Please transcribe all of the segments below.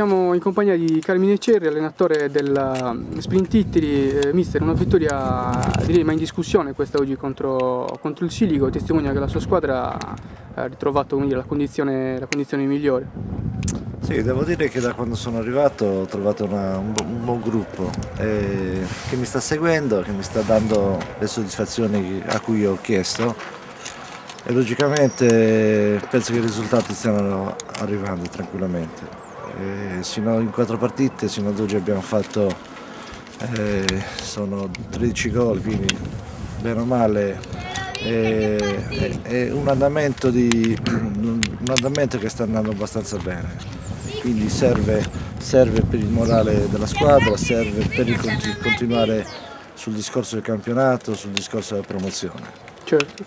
Siamo in compagnia di Carmine Cerri, allenatore della Sprint Italy. Mister, una vittoria direi mai in discussione questa oggi contro il Silico, testimonia che la sua squadra ha ritrovato, come dire, la condizione migliore. Sì, devo dire che da quando sono arrivato ho trovato un buon gruppo che mi sta seguendo, che mi sta dando le soddisfazioni a cui ho chiesto e logicamente penso che i risultati stiano arrivando tranquillamente. Sino in 4 partite, sino ad oggi abbiamo fatto sono 13 gol, quindi bene o male è un andamento che sta andando abbastanza bene, quindi serve per il morale della squadra, serve per continuare sul discorso del campionato, sul discorso della promozione. Certo.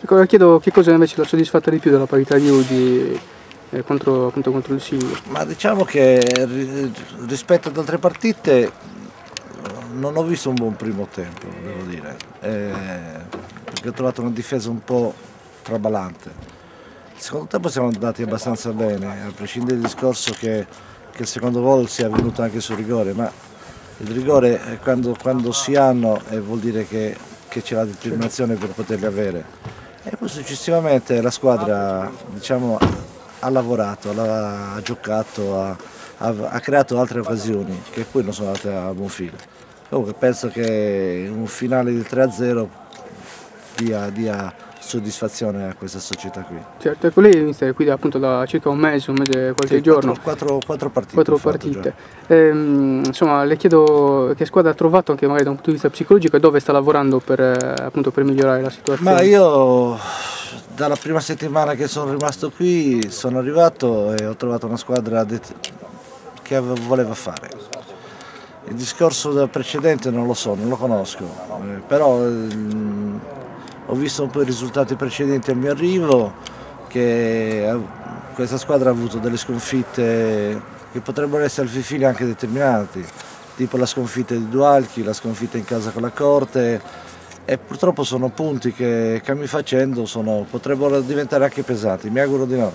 Ecco, chiedo che cosa invece l'ha soddisfatta di più della partita di oggi contro il Silico? Ma diciamo che rispetto ad altre partite non ho visto un buon primo tempo, devo dire, perché ho trovato una difesa un po' traballante. Il secondo tempo siamo andati abbastanza bene, a prescindere dal discorso che il secondo gol sia avvenuto anche sul rigore, ma il rigore quando si hanno vuol dire che c'è la determinazione per poterli avere. E poi successivamente la squadra, diciamo, ha lavorato, ha giocato, ha creato altre occasioni che poi non sono andate a buon fine. Comunque penso che un finale di 3-0 dia soddisfazione a questa società qui. Certo, ecco, lei mister, qui appunto da circa un mese qualche sì, giorno. Quattro partite. 4 partite. Insomma, le chiedo che squadra ha trovato anche magari da un punto di vista psicologico e dove sta lavorando appunto per migliorare la situazione. Ma io dalla prima settimana che sono rimasto qui sono arrivato e ho trovato una squadra che voleva fare. Il discorso del precedente non lo so, non lo conosco, però ho visto un po' i risultati precedenti al mio arrivo, che questa squadra ha avuto delle sconfitte che potrebbero essere al fine anche determinanti, tipo la sconfitta di Dualchi, la sconfitta in casa con la Corte, e purtroppo sono punti che cammi facendo potrebbero diventare anche pesanti, mi auguro di no.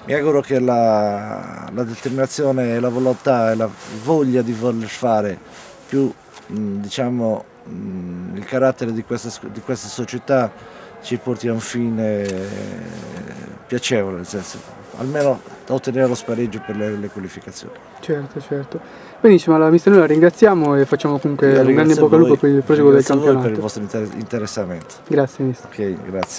Mi auguro che la determinazione, la volontà e la voglia di voler fare più diciamo, il carattere di questa società ci porti a un fine piacevole, nel senso, almeno da ottenere lo spareggio per le qualificazioni. Certo, certo. Benissimo, allora mister, noi la ringraziamo e facciamo comunque un grande in bocca al lupo per il proseguo del campionato. Per il vostro interessamento. Grazie mister. Ok, grazie.